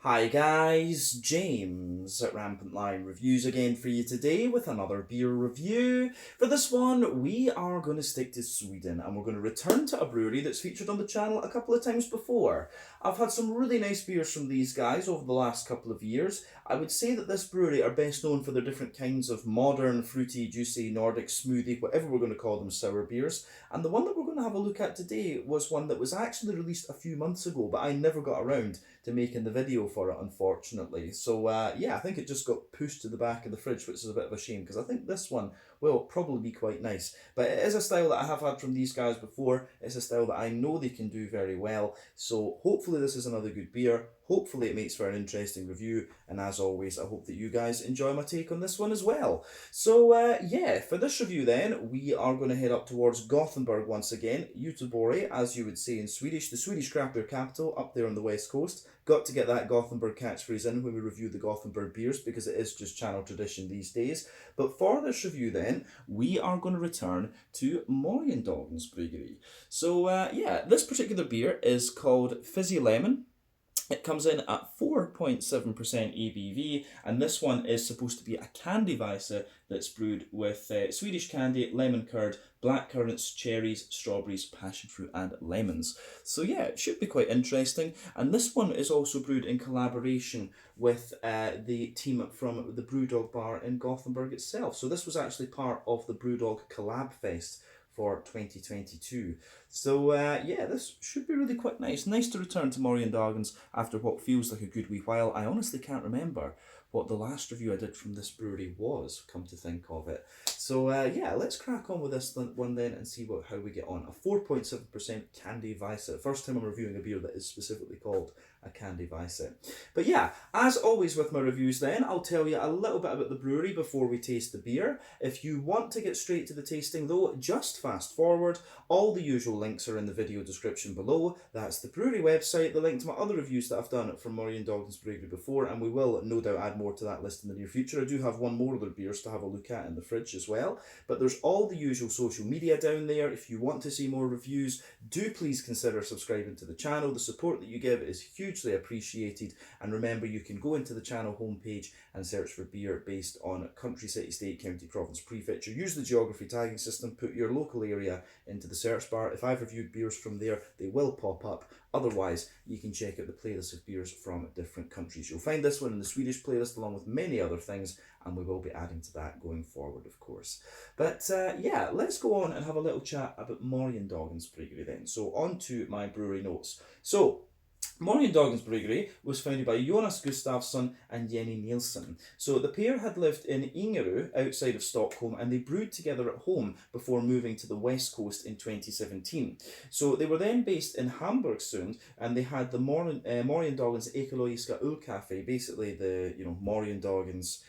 Hi guys, James at RampantLionReviews again for you today with another beer review. For this one, we are going to stick to Sweden and we're going to return to a brewery that's featured on the channel a couple of times before. I've had some really nice beers from these guys over the last couple of years. I would say that this brewery are best known for their different kinds of modern, fruity, juicy, Nordic, smoothie, whatever we're going to call them, sour beers. And the one that we're going to have a look at today was one that was actually released a few months ago, but I never got around to making the video for it, unfortunately. So yeah, I think it just got pushed to the back of the fridge, which is a bit of a shame because I think this one will probably be quite nice. But it is a style that I have had from these guys before. It's a style that I know they can do very well. So hopefully this is another good beer. Hopefully it makes for an interesting review. And as always, I hope that you guys enjoy my take on this one as well. So yeah, for this review then, we are going to head up towards Gothenburg once again. Göteborg, as you would say in Swedish, the Swedish craft beer capital up there on the west coast. Got to get that Gothenburg catchphrase in when we review the Gothenburg beers because it is just channel tradition these days. But for this review then, we are going to return to Morgondagens Bryggeri. So yeah, this particular beer is called Fizzy Lemon. It comes in at 4.7% ABV, and this one is supposed to be a candy Weisse that's brewed with Swedish candy, lemon curd, blackcurrants, cherries, strawberries, passionfruit, and lemons. So yeah, it should be quite interesting. And this one is also brewed in collaboration with the team from the Brewdog bar in Gothenburg itself. So this was actually part of the Brewdog Collab Fest for 2022. So yeah, this should be really quite nice. Nice to return to Morgondagens after what feels like a good wee while. I honestly can't remember what the last review I did from this brewery was, come to think of it. So yeah, let's crack on with this one then and see how we get on. A 4.7% Candy Weisse. First time I'm reviewing a beer that is specifically called a Candy Weisse. But yeah, as always with my reviews then, I'll tell you a little bit about the brewery before we taste the beer. If you want to get straight to the tasting though, just fast forward. All the usual links are in the video description below. That's the brewery website, the link to my other reviews that I've done from Morgondagens Bryggeri before, and we will no doubt add more to that list in the near future. I do have one more of their beers to have a look at in the fridge as well. But there's all the usual social media down there. If you want to see more reviews, do please consider subscribing to the channel. The support that you give is hugely appreciated. And remember, you can go into the channel homepage and search for beer based on country, city, state, county, province, prefecture. Use the geography tagging system, put your local area into the search bar. If I've reviewed beers from there, they will pop up. Otherwise, you can check out the playlist of beers from different countries. You'll find this one in the Swedish playlist along with many other things, and we will be adding to that going forward, of course. But yeah, let's go on and have a little chat about Morgondagens Bryggeri then. So on to my brewery notes. So Morgondagens Bryggeri was founded by Jonas Gustafsson and Jenny Nielsen. So the pair had lived in Ingeru outside of Stockholm and they brewed together at home before moving to the west coast in 2017. So they were then based in Hamburg soon and they had the Morgondagens Ekologiska Ölkaffe, basically the Morgondagens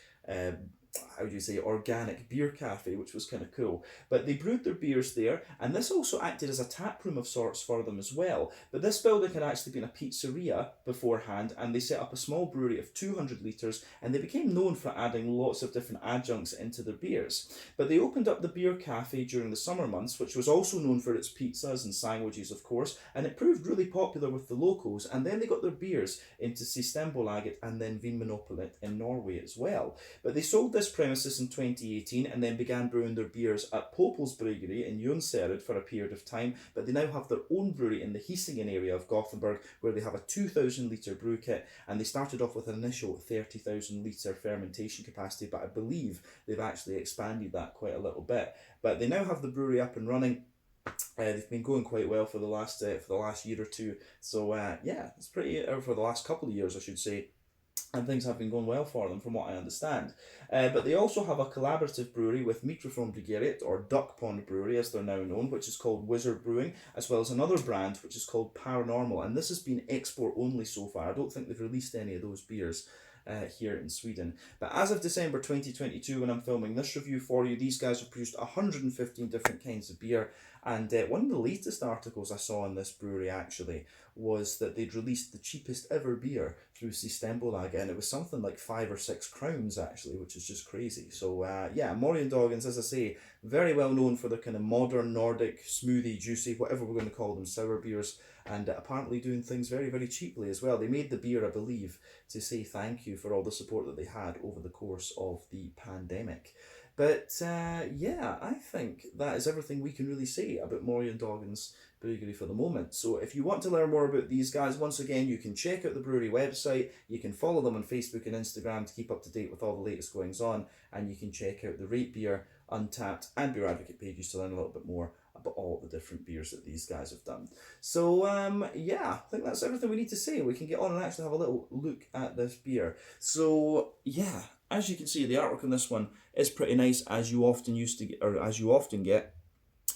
how do you say, organic beer cafe, which was kind of cool. But they brewed their beers there, and this also acted as a tap room of sorts for them as well. But this building had actually been a pizzeria beforehand, and they set up a small brewery of 200 litres, and they became known for adding lots of different adjuncts into their beers. But they opened up the beer cafe during the summer months, which was also known for its pizzas and sandwiches, of course, and it proved really popular with the locals, and then they got their beers into Systembolaget and then Vinmonopolet in Norway as well. But they sold this premises in 2018 and then began brewing their beers at Popels Bryggeri in Jonsered for a period of time, but they now have their own brewery in the Hisingen area of Gothenburg where they have a 2,000 litre brew kit, and they started off with an initial 30,000 litre fermentation capacity, but I believe they've actually expanded that quite a little bit. But they now have the brewery up and running. They've been going quite well for the last year or two, so yeah, it's pretty for the last couple of years I should say, and things have been going well for them from what I understand. But they also have a collaborative brewery with Mikrofon Bryggeriet, or Duck Pond Brewery as they're now known, which is called Wizard Brewing, as well as another brand which is called Paranormal, and this has been export only so far. I don't think they've released any of those beers here in Sweden. But as of December 2022, when I'm filming this review for you, these guys have produced 115 different kinds of beer, And one of the latest articles I saw on this brewery actually was that they'd released the cheapest ever beer through Systembolaget, and it was something like 5 or 6 crowns actually, which is just crazy. So yeah, Morgondagens, as I say, very well known for their kind of modern Nordic, smoothie, juicy, whatever we're going to call them, sour beers, and apparently doing things very, very cheaply as well. They made the beer, I believe, to say thank you for all the support that they had over the course of the pandemic. But yeah, I think that is everything we can really say about Morgondagens Bryggeri for the moment. So if you want to learn more about these guys, once again, you can check out the brewery website, you can follow them on Facebook and Instagram to keep up to date with all the latest goings on, and you can check out the Rate Beer, Untappd and Beer Advocate pages to learn a little bit more about all the different beers that these guys have done. So yeah, I think that's everything we need to say. We can get on and actually have a little look at this beer. So yeah, as you can see, the artwork on this one is pretty nice, as you often get,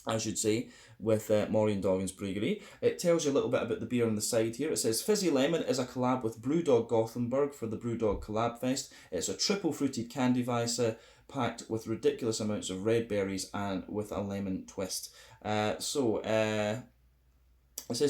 I should say, with Morgondagens Bryggeri. It tells you a little bit about the beer on the side here. It says Fizzy Lemon is a collab with Brewdog Gothenburg for the Brewdog Collab Fest. It's a triple fruited candy Weisse packed with ridiculous amounts of red berries and with a lemon twist. It says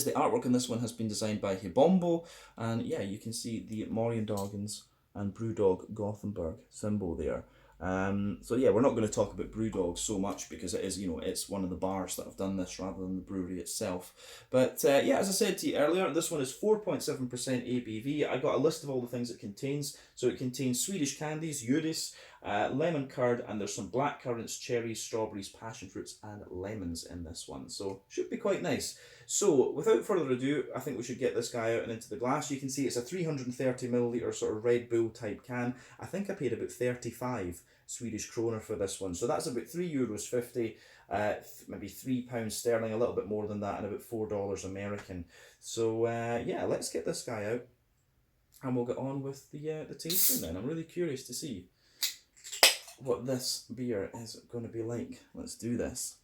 the artwork on this one has been designed by Hibombo, and yeah, you can see the Morgondagens and Brewdog Gothenburg symbol there. So yeah, we're not going to talk about Brewdog so much because it is, it's one of the bars that have done this rather than the brewery itself. But yeah, as I said to you earlier, this one is 4.7% ABV. I got a list of all the things it contains. So it contains Swedish candies, Juris, lemon curd, and there's some blackcurrants, cherries, strawberries, passion fruits, and lemons in this one. So should be quite nice. So without further ado, I think we should get this guy out and into the glass. You can see it's a 330ml sort of Red Bull type can. I think I paid about 35 Swedish kroner for this one. So that's about €3.50, maybe £3 sterling, a little bit more than that, and about $4 American. So yeah, let's get this guy out and we'll get on with the tasting then. I'm really curious to see what this beer is going to be like. Let's do this.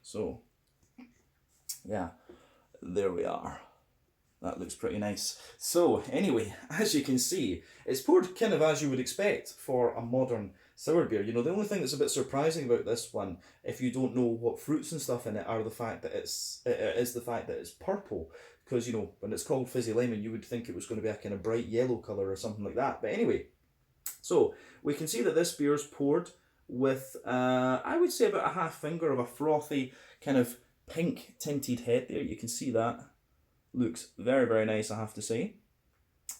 So, yeah, there we are. That looks pretty nice. So, anyway, as you can see, it's poured kind of as you would expect for a modern sour beer. The only thing that's a bit surprising about this one, if you don't know what fruits and stuff in it, are the fact that it's purple. Because, when it's called Fizzy Lemon, you would think it was going to be a kind of bright yellow colour or something like that. But anyway, so we can see that this beer is poured with, I would say, about a half finger of a frothy kind of pink tinted head there. You can see that. Looks very, very nice, I have to say.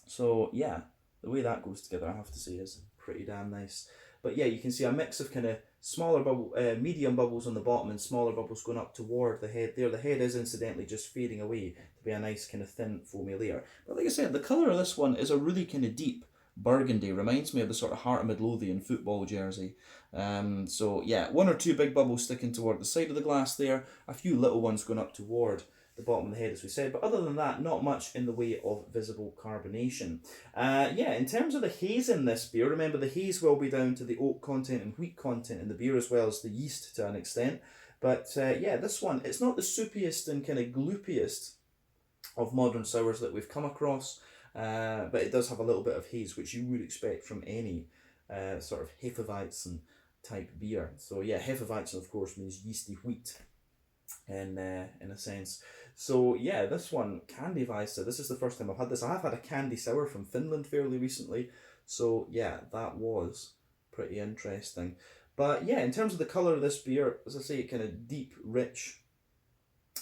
So yeah, the way that goes together, I have to say, is pretty damn nice. But yeah, you can see a mix of kind of smaller medium bubbles on the bottom and smaller bubbles going up toward the head there. The head is incidentally just fading away to be a nice kind of thin foamy layer. But like I said, the colour of this one is a really kind of deep burgundy. Reminds me of the sort of Heart of Midlothian football jersey. So yeah, one or two big bubbles sticking toward the side of the glass there, a few little ones going up toward the bottom of the head, as we said, but other than that, not much in the way of visible carbonation. Yeah, in terms of the haze in this beer, remember the haze will be down to the oak content and wheat content in the beer, as well as the yeast to an extent. But yeah, this one, it's not the soupiest and kind of gloopiest of modern sours that we've come across, but it does have a little bit of haze, which you would expect from any sort of Hefeweizen type beer. So yeah, Hefeweizen of course means yeasty wheat in a sense. So yeah, this one, Candy Weisse, this is the first time I've had this. I have had a candy sour from Finland fairly recently, so yeah, that was pretty interesting. But yeah, in terms of the colour of this beer, as I say, kind of deep, rich,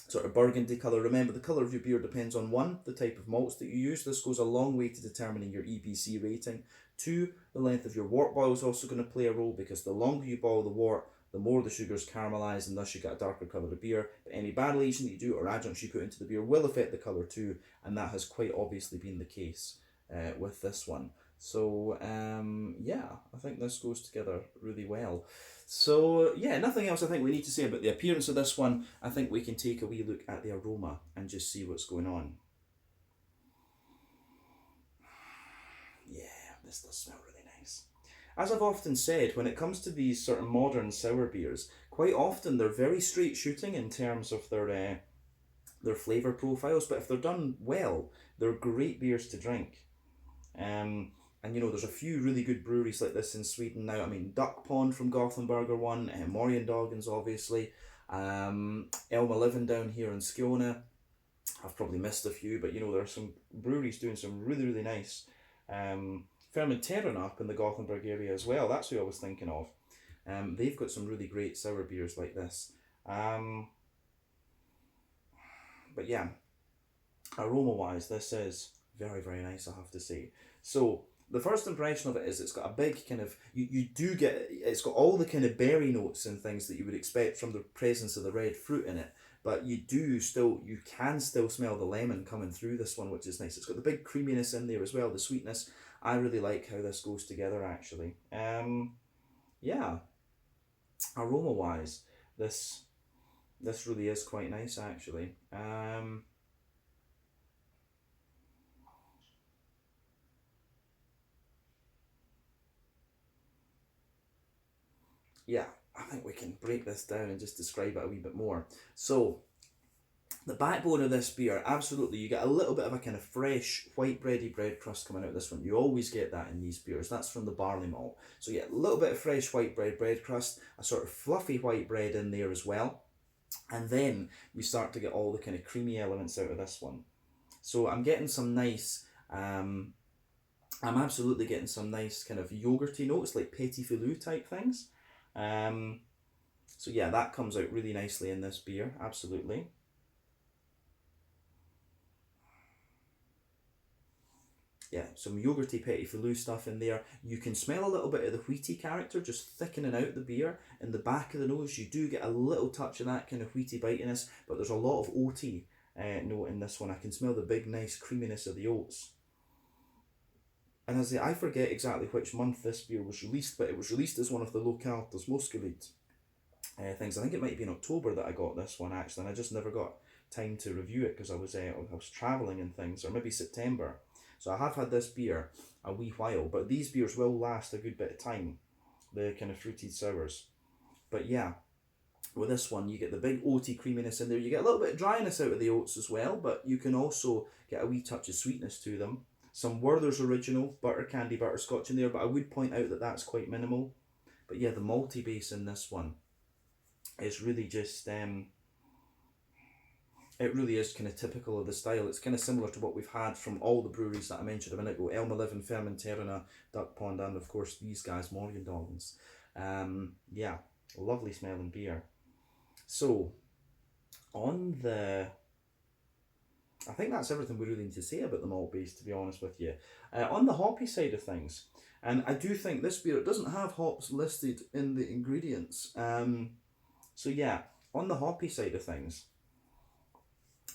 sort of burgundy colour. Remember, the colour of your beer depends on 1, the type of malts that you use. This goes a long way to determining your EBC rating. 2, the length of your wort boil is also going to play a role, because the longer you boil the wort, the more the sugars caramelise, and thus you get a darker colour of beer. But any barrel aging that you do or adjuncts you put into the beer will affect the colour too, and that has quite obviously been the case with this one. So yeah, I think this goes together really well. So yeah, nothing else I think we need to say about the appearance of this one. I think we can take a wee look at the aroma and just see what's going on. Yeah, this does smell really nice. As I've often said, when it comes to these sort of modern sour beers, quite often they're very straight shooting in terms of their their flavour profiles, but if they're done well, they're great beers to drink. And you know, there's a few really good breweries like this in Sweden now. I mean, Duck Pond from Gothenburg are one, Morgondagens obviously, Elma Living down here in Skåne. I've probably missed a few, but you know, there are some breweries doing some really, really nice. Fermenterna up in the Gothenburg area as well, that's who I was thinking of. They've got some really great sour beers like this. But yeah, aroma wise, this is very, very nice, I have to say. So the first impression of it is it's got a big kind of, you do get, it's got all the kind of berry notes and things that you would expect from the presence of the red fruit in it, but you can still smell the lemon coming through this one, which is nice. It's got the big creaminess in there as well, the sweetness. I really like how this goes together actually. Yeah, aroma wise, this really is quite nice actually. Yeah, I think we can break this down and just describe it a wee bit more. So, the backbone of this beer, absolutely, you get a little bit of a kind of fresh white bready bread crust coming out of this one. You always get that in these beers. That's from the barley malt. So you get a little bit of fresh white bread crust, a sort of fluffy white bread in there as well. And then we start to get all the kind of creamy elements out of this one. So I'm getting some nice, I'm absolutely getting some nice kind of yogurty notes, like petit filou type things. So yeah, that comes out really nicely in this beer, absolutely. Yeah, some yogurty petit filou stuff in there. You can smell a little bit of the wheaty character just thickening out the beer. In the back of the nose, you do get a little touch of that kind of wheaty bitiness, but there's a lot of oaty note in this one. I can smell the big nice creaminess of the oats. And as I forget exactly which month this beer was released, but it was released as one of the Lokaltas Muscovite things. I think it might be in October that I got this one actually, and I just never got time to review it because I was travelling and things, or maybe September. So I have had this beer a wee while, but these beers will last a good bit of time, the kind of fruited sours. But yeah, with this one you get the big oaty creaminess in there. You get a little bit of dryness out of the oats as well, but you can also get a wee touch of sweetness to them. Some Werther's Original butter candy butterscotch in there, but I would point out that that's quite minimal. But yeah, the malty base in this one is really just it really is kind of typical of the style. It's kind of similar to what we've had from all the breweries that I mentioned a minute ago: Elma Living, Fermenterna, Duck Pond, and of course these guys, Morgondagens. Yeah, lovely smelling beer. So on the, I think that's everything we really need to say about the malt base, to be honest with you. On the hoppy side of things, and I do think this beer, it doesn't have hops listed in the ingredients. So yeah, on the hoppy side of things,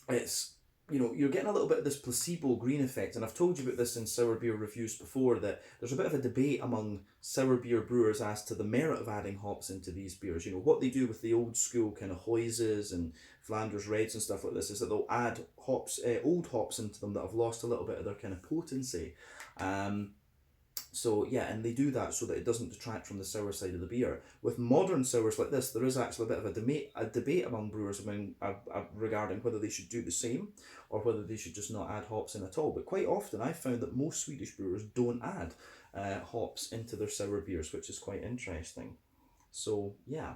it's, you know, you're getting a little bit of this placebo green effect, and I've told you about this in sour beer reviews before, that there's a bit of a debate among sour beer brewers as to the merit of adding hops into these beers. You know, what they do with the old school kind of Weisses and Flanders Reds and stuff like this is that they'll add hops, old hops into them that have lost a little bit of their kind of potency. So yeah, and they do that so that it doesn't detract from the sour side of the beer. With modern sours like this, there is actually a bit of a debate among brewers regarding whether they should do the same or whether they should just not add hops in at all. But quite often I've found that most Swedish brewers don't add hops into their sour beers, which is quite interesting. So yeah,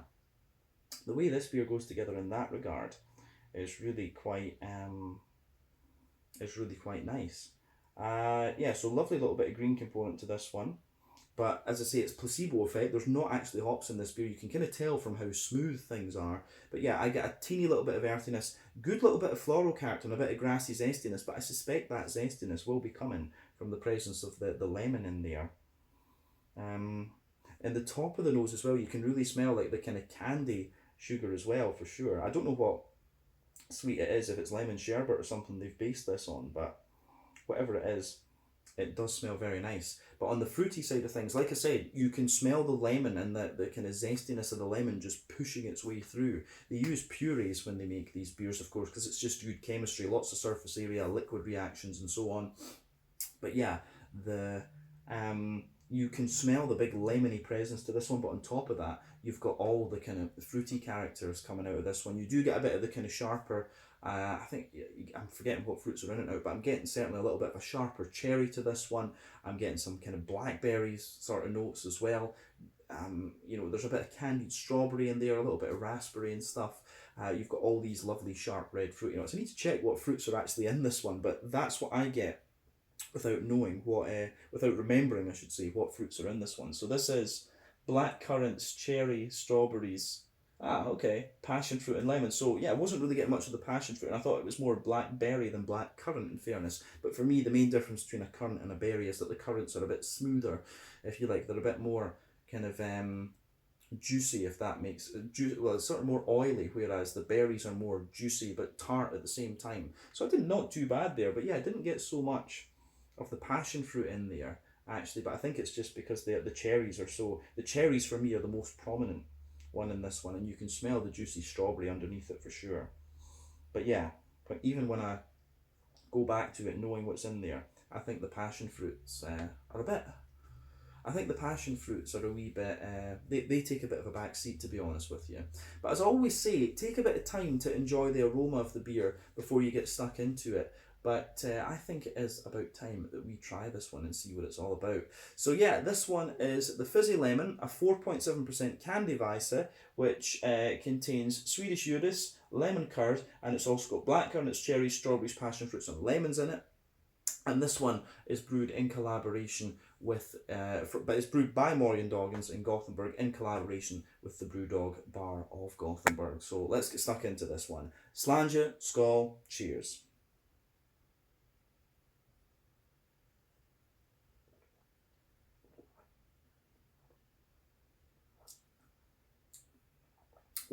the way this beer goes together in that regard is really quite nice. Yeah, so lovely little bit of green component to this one. But as I say, it's placebo effect. There's not actually hops in this beer. You can kind of tell from how smooth things are. But yeah, I get a teeny little bit of earthiness, good little bit of floral character and a bit of grassy zestiness, but I suspect that zestiness will be coming from the presence of the lemon in there. In the top of the nose as well, you can really smell like the kind of candy sugar as well, for sure. I don't know what sweet it is, if it's lemon sherbet or something they've based this on, but whatever it is, it does smell very nice. But on the fruity side of things, like I said, you can smell the lemon and the kind of zestiness of the lemon just pushing its way through. They use purees when they make these beers, of course, because it's just good chemistry, lots of surface area, liquid reactions and so on. But yeah, you can smell the big lemony presence to this one, but on top of that, you've got all the kind of fruity characters coming out of this one. You do get a bit of the kind of sharper I think I'm forgetting what fruits are in it now, but I'm getting certainly a little bit of a sharper cherry to this one. I'm getting some kind of blackberries sort of notes as well. You know, there's a bit of candied strawberry in there, a little bit of raspberry and stuff. You've got all these lovely sharp red fruit notes. I need to check what fruits are actually in this one, but that's what I get without knowing what, without remembering, I should say, what fruits are in this one. So this is blackcurrants, cherry, strawberries. Ah, okay. Passion fruit and lemon. So yeah, I wasn't really getting much of the passion fruit, and I thought it was more blackberry than blackcurrant, in fairness. But for me, the main difference between a currant and a berry is that the currants are a bit smoother, if you like. They're a bit more kind of juicy, if that makes well, it's sort of more oily, whereas the berries are more juicy but tart at the same time. So I did not too bad there, but yeah, I didn't get so much of the passion fruit in there actually, but I think it's just because the cherries are so, the cherries for me are the most prominent one in this one, and you can smell the juicy strawberry underneath it for sure. But yeah, but even when I go back to it knowing what's in there, I think the passion fruits are a bit, I think the passion fruits are a wee bit, they take a bit of a back seat, to be honest with you. But as I always say, take a bit of time to enjoy the aroma of the beer before you get stuck into it. But I think it is about time that we try this one and see what it's all about. So yeah, this one is the Fizzy Lemon, a 4.7% candy Weisse, which contains Swedish Judas, lemon curd, and it's also got blackcurrants, cherries, strawberries, passion fruits, and lemons in it. And this one is brewed in collaboration with, but it's brewed by Morgondagens in Gothenburg in collaboration with the Brewdog Bar of Gothenburg. So let's get stuck into this one. Slange, skål, cheers.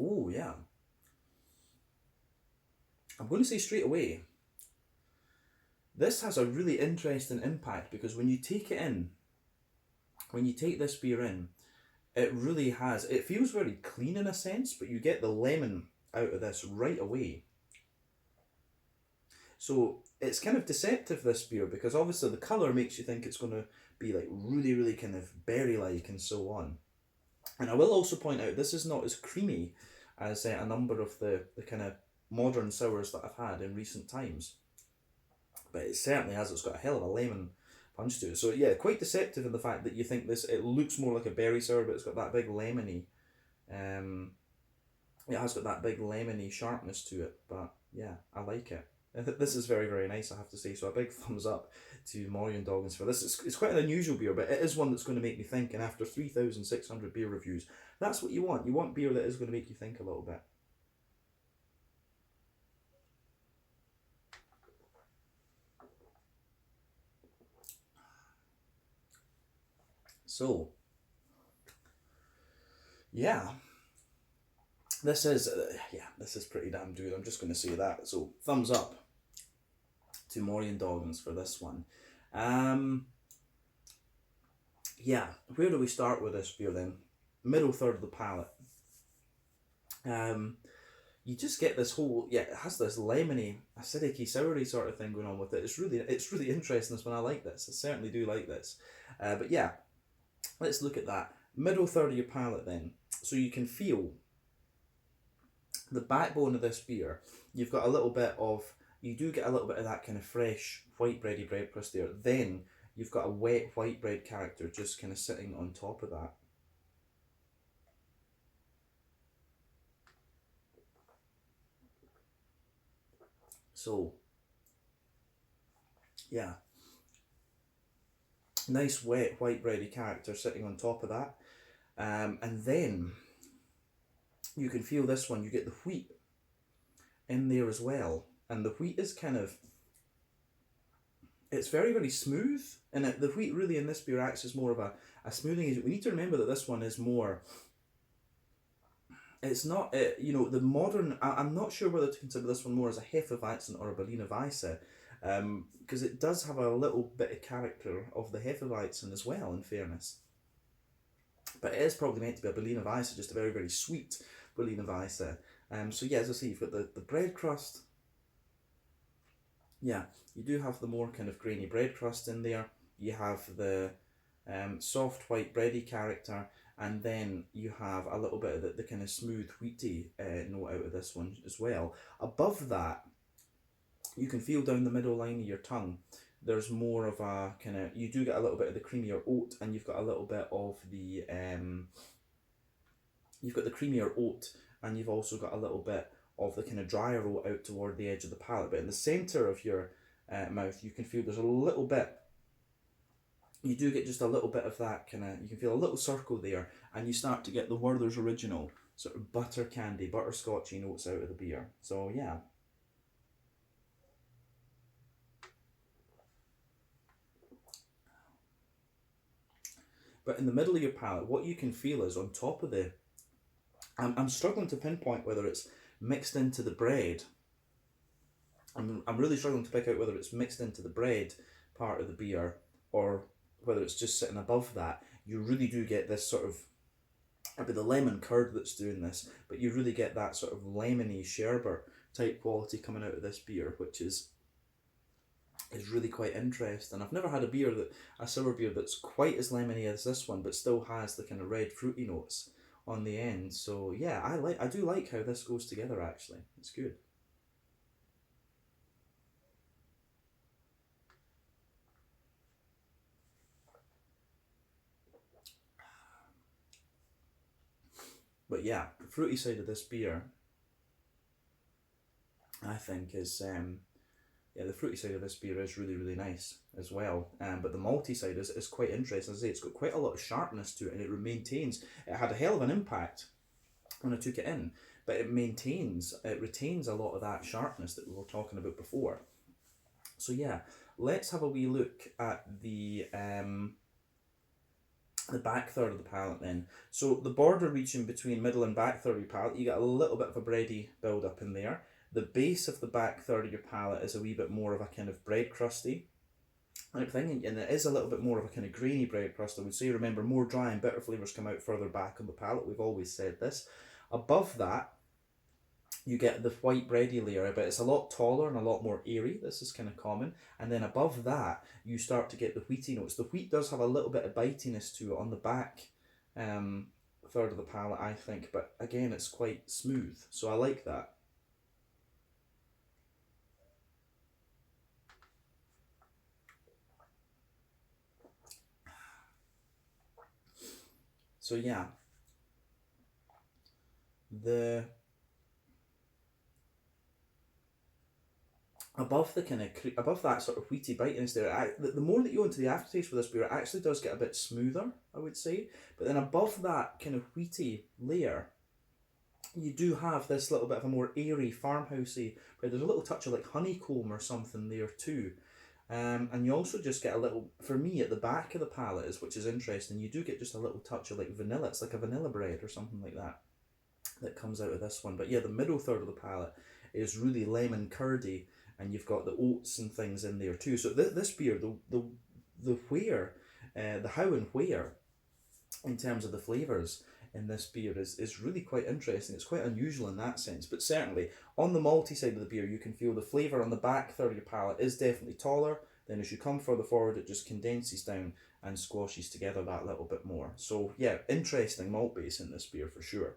Oh yeah. I'm going to say straight away, this has a really interesting impact, because when you take it in, when you take this beer in, it really has, it feels very clean in a sense, but you get the lemon out of this right away. So it's kind of deceptive, this beer, because obviously the colour makes you think it's going to be like really, really kind of berry-like and so on. And I will also point out, this is not as creamy as a number of the kind of modern sours that I've had in recent times. But it certainly has, it's got a hell of a lemon punch to it. So yeah, quite deceptive in the fact that you think this, it looks more like a berry sour, but it's got that big lemony, it has got that big lemony sharpness to it. But yeah, I like it. This is very, very nice, I have to say. So a big thumbs up to Morgondagens for this. It's quite an unusual beer, but it is one that's going to make me think. And after 3,600 beer reviews, that's what you want. You want beer that is going to make you think a little bit. So, yeah, this is this is pretty damn good. I'm just going to say that. So thumbs up to Morgondagens for this one. Yeah, where do we start with this beer then? Middle third of the palate. You just get this whole, yeah, it has this lemony, acidic, soury sort of thing going on with it. It's really interesting, this one. I like this. I certainly do like this. But yeah, let's look at that. Middle third of your palate then. So you can feel the backbone of this beer. You've got a little bit of, you do get a little bit of that kind of fresh white bready bread crust there. Then you've got a wet white bread character just kind of sitting on top of that. So, yeah, nice wet white bready character sitting on top of that. And then you can feel this one, you get the wheat in there as well. And the wheat is kind of, it's very, very smooth. And the wheat really in this beer acts as more of a smoothing agent. We need to remember that this one is more, it's not, you know, the modern, I'm not sure whether to consider this one more as a Hefeweizen or a Berliner Weisse, because it does have a little bit of character of the Hefeweizen as well, in fairness. But it is probably meant to be a Berliner Weisse, just a very, very sweet Berliner Weisse. So yeah, as I say, you've got the bread crust. Yeah, you do have the more kind of grainy bread crust in there. You have the soft white bready character, and then you have a little bit of the kind of smooth wheaty note out of this one as well. Above that, you can feel down the middle line of your tongue, there's more of a kind of, you do get a little bit of the creamier oat, and you've got a little bit of the, you've got the creamier oat, and you've also got a little bit of the kind of drier oat out toward the edge of the palate. But in the centre of your mouth, you can feel there's a little bit, you do get just a little bit of that kind of, you can feel a little circle there, and you start to get the Werther's Original sort of butter candy, butterscotchy notes out of the beer. So yeah. But in the middle of your palate, what you can feel is on top of the, I'm struggling to pinpoint whether it's mixed into the bread. I'm really struggling to pick out whether it's mixed into the bread part of the beer or whether it's just sitting above that. You really do get this sort of, it'd be the lemon curd that's doing this, but you really get that sort of lemony sherbet type quality coming out of this beer, which is really quite interesting. I've never had a sour beer that's quite as lemony as this one, but still has the kind of red fruity notes on the end. So yeah, I do like how this goes together actually. It's good. But yeah, the fruity side of this beer, I think is yeah, the fruity side of this beer is really, really nice as well. But the malty side is quite interesting. As I say, it's got quite a lot of sharpness to it, and it maintains. It had a hell of an impact when I took it in, but it retains a lot of that sharpness that we were talking about before. So yeah, let's have a wee look at the back third of the palate then. So the border region between middle and back third of your palate, you get a little bit of a bready build up in there. The base of the back third of your palate is a wee bit more of a kind of bread crusty type thing, and it is a little bit more of a kind of grainy bread crust, I would say. Remember, more dry and bitter flavours come out further back on the palate. We've always said this. Above that, you get the white bready layer, but it's a lot taller and a lot more airy. This is kind of common. And then above that, you start to get the wheaty notes. The wheat does have a little bit of bitiness to it on the back third of the palate, I think, but again, it's quite smooth, so I like that. So yeah, the above the kind of above that sort of wheaty bitiness there, the more that you go into the aftertaste for this beer, it actually does get a bit smoother, I would say. But then above that kind of wheaty layer, you do have this little bit of a more airy, farmhousey, where there's a little touch of like honeycomb or something there too. And you also just get a little, for me, at the back of the palate, which is interesting, you do get just a little touch of like vanilla. It's like a vanilla bread or something like that that comes out of this one. But yeah, the middle third of the palate is really lemon curdy, and you've got the oats and things in there too. So this beer, the where, the how and where, in terms of the flavours in this beer is really quite interesting. It's quite unusual in that sense, but certainly on the malty side of the beer, you can feel the flavour on the back third of your palate is definitely taller. Then as you come further forward, it just condenses down and squashes together that little bit more. So yeah, interesting malt base in this beer for sure.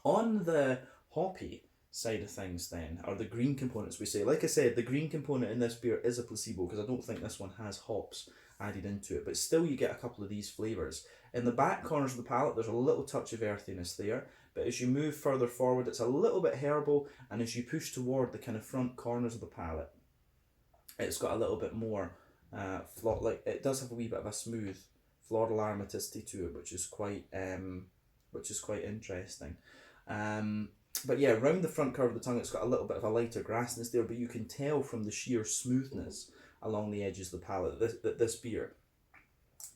On the hoppy side of things then, or the green components we say, like I said, the green component in this beer is a placebo because I don't think this one has hops added into it, but still you get a couple of these flavours. In the back corners of the palate, there's a little touch of earthiness there, but as you move further forward, it's a little bit herbal, and as you push toward the kind of front corners of the palate, it's got a little bit more like it does have a wee bit of a smooth floral aromaticity to it, which is quite interesting. But yeah, around the front curve of the tongue, it's got a little bit of a lighter grassiness there, but you can tell from the sheer smoothness along the edges of the palate that this beer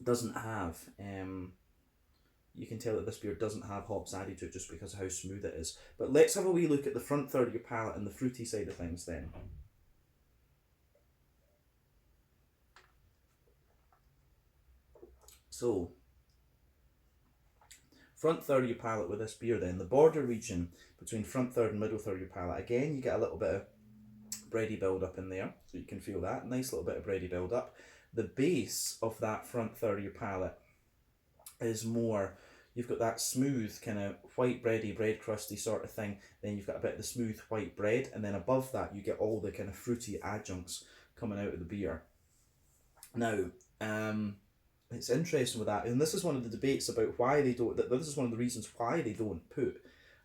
doesn't have. You can tell that this beer doesn't have hops added to it just because of how smooth it is. But let's have a wee look at the front third of your palate and the fruity side of things then. So, front third of your palate with this beer then, the border region between front third and middle third of your palate, again you get a little bit of bready build up in there, so you can feel that, nice little bit of bready build up. The base of that front third of your palate is more you've got that smooth kind of white bready, bread crusty sort of thing. Then you've got a bit of the smooth white bread, and then above that you get all the kind of fruity adjuncts coming out of the beer. Now, it's interesting with that, and this is one of the debates about why they don't. This is one of the reasons why they don't put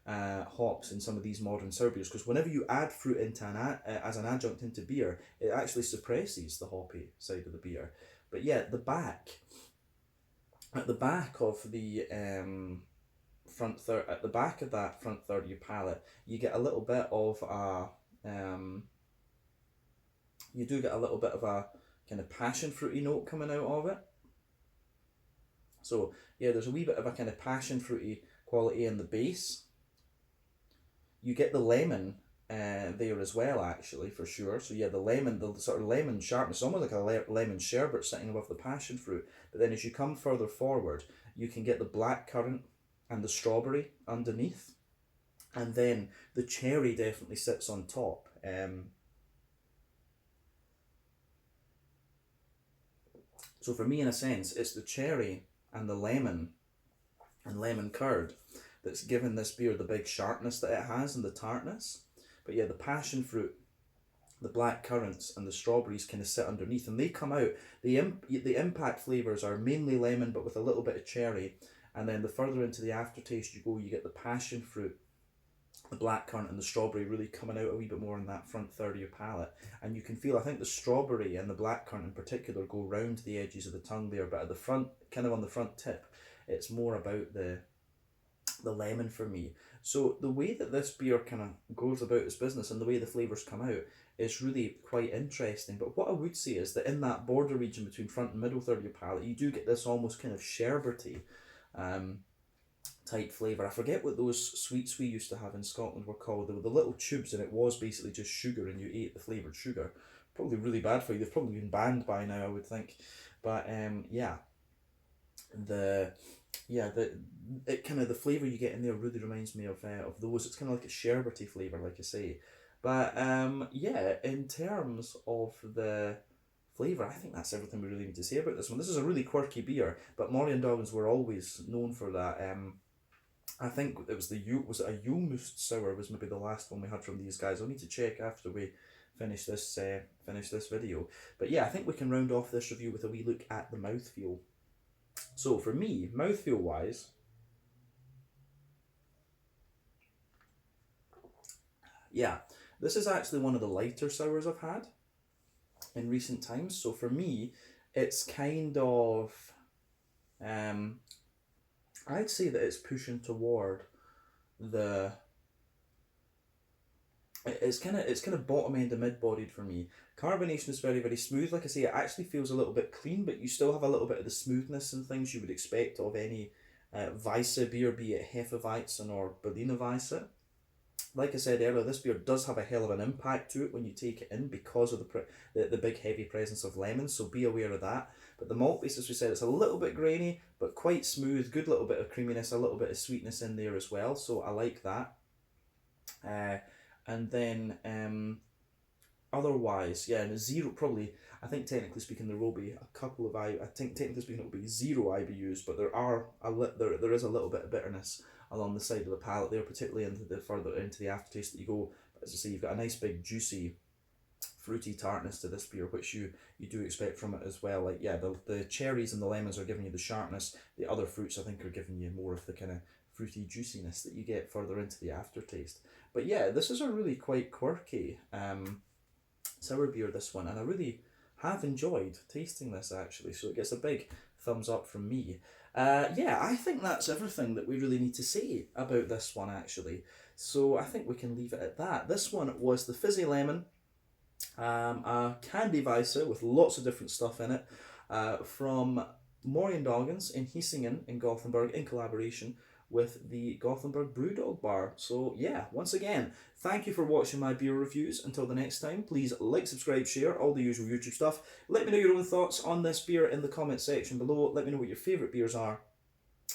hops in some of these modern sour beers, because whenever you add fruit into as an adjunct into beer, it actually suppresses the hoppy side of the beer. But yeah, at the back of the at the back of that front third of your palate, you get a little bit of a you do get a little bit of a kind of passion fruity note coming out of it. So yeah, there's a wee bit of a kind of passion fruity quality in the base. You get the lemon there as well, actually, for sure. So yeah, the lemon, the sort of lemon sharpness, almost like a lemon sherbet sitting above the passion fruit. But then as you come further forward, you can get the blackcurrant and the strawberry underneath. And then the cherry definitely sits on top. So for me, in a sense, it's the cherry and the lemon and lemon curd that's given this beer the big sharpness that it has and the tartness. But yeah, the passion fruit, the black currants and the strawberries kind of sit underneath, and they come out. The impact flavours are mainly lemon but with a little bit of cherry, and then the further into the aftertaste you go, you get the passion fruit, the blackcurrant and the strawberry really coming out a wee bit more in that front third of your palate. And you can feel, I think the strawberry and the blackcurrant in particular go round the edges of the tongue there, but at the front, kind of on the front tip, it's more about the lemon for me. So the way that this beer kind of goes about its business and the way the flavours come out is really quite interesting. But what I would say is that in that border region between front and middle third of your palate, you do get this almost kind of sherbety type flavour. I forget what those sweets we used to have in Scotland were called. They were the little tubes, and it was basically just sugar, and you ate the flavoured sugar. Probably really bad for you. They've probably been banned by now, I would think. But yeah, the kind of the flavour you get in there really reminds me of those. It's kind of like a sherbety flavour, like I say. But yeah, in terms of the flavour, I think that's everything we really need to say about this one. This is a really quirky beer, but Morgondagens were always known for that. I think it was was it a Julmust sour was maybe the last one we had from these guys. I'll need to check after we finish this video. But yeah, I think we can round off this review with a wee look at the mouthfeel. So for me, mouthfeel wise, yeah, this is actually one of the lighter sours I've had in recent times. So for me, it's kind of, I'd say that it's pushing toward the, it's kind of bottom end to mid bodied for me. Carbonation is very, very smooth. Like I say, it actually feels a little bit clean, but you still have a little bit of the smoothness and things you would expect of any Weisse beer, be it Hefeweizen or Berliner Weisse. Like I said earlier, this beer does have a hell of an impact to it when you take it in because of the big heavy presence of lemon, so be aware of that. But the malt base, as we said, it's a little bit grainy, but quite smooth, good little bit of creaminess, a little bit of sweetness in there as well, so I like that. And then otherwise, yeah, and zero, probably, I think technically speaking there will be a couple of, I think technically speaking it will be 0 IBUs, but there is a little bit of bitterness along the side of the palate there, particularly into the further into the aftertaste that you go. But as I say, you've got a nice big juicy fruity tartness to this beer, which you do expect from it as well. Like yeah, the cherries and the lemons are giving you the sharpness, the other fruits I think are giving you more of the kind of fruity juiciness that you get further into the aftertaste. But yeah, this is a really quite quirky sour beer, this one, and I really have enjoyed tasting this actually, so it gets a big thumbs up from me. Yeah, I think that's everything that we really need to say about this one actually, so I think we can leave it at that. This one was the Fizzy Lemon, a candy Weisse with lots of different stuff in it, from Morgondagens in Hisingen in Gothenburg in collaboration with the Gothenburg Brewdog Bar. So yeah, once again, thank you for watching my beer reviews. Until the next time, please like, subscribe, share, all the usual YouTube stuff. Let me know your own thoughts on this beer in the comment section below. Let me know what your favourite beers are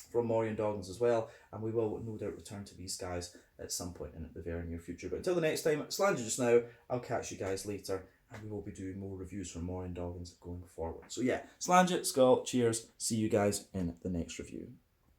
from Morgondagens as well, and we will no doubt return to these guys at some point in the very near future. But until the next time, Slanger just now, I'll catch you guys later, and we will be doing more reviews from Morgondagens going forward. So yeah, Slanger, Skull, cheers, see you guys in the next review.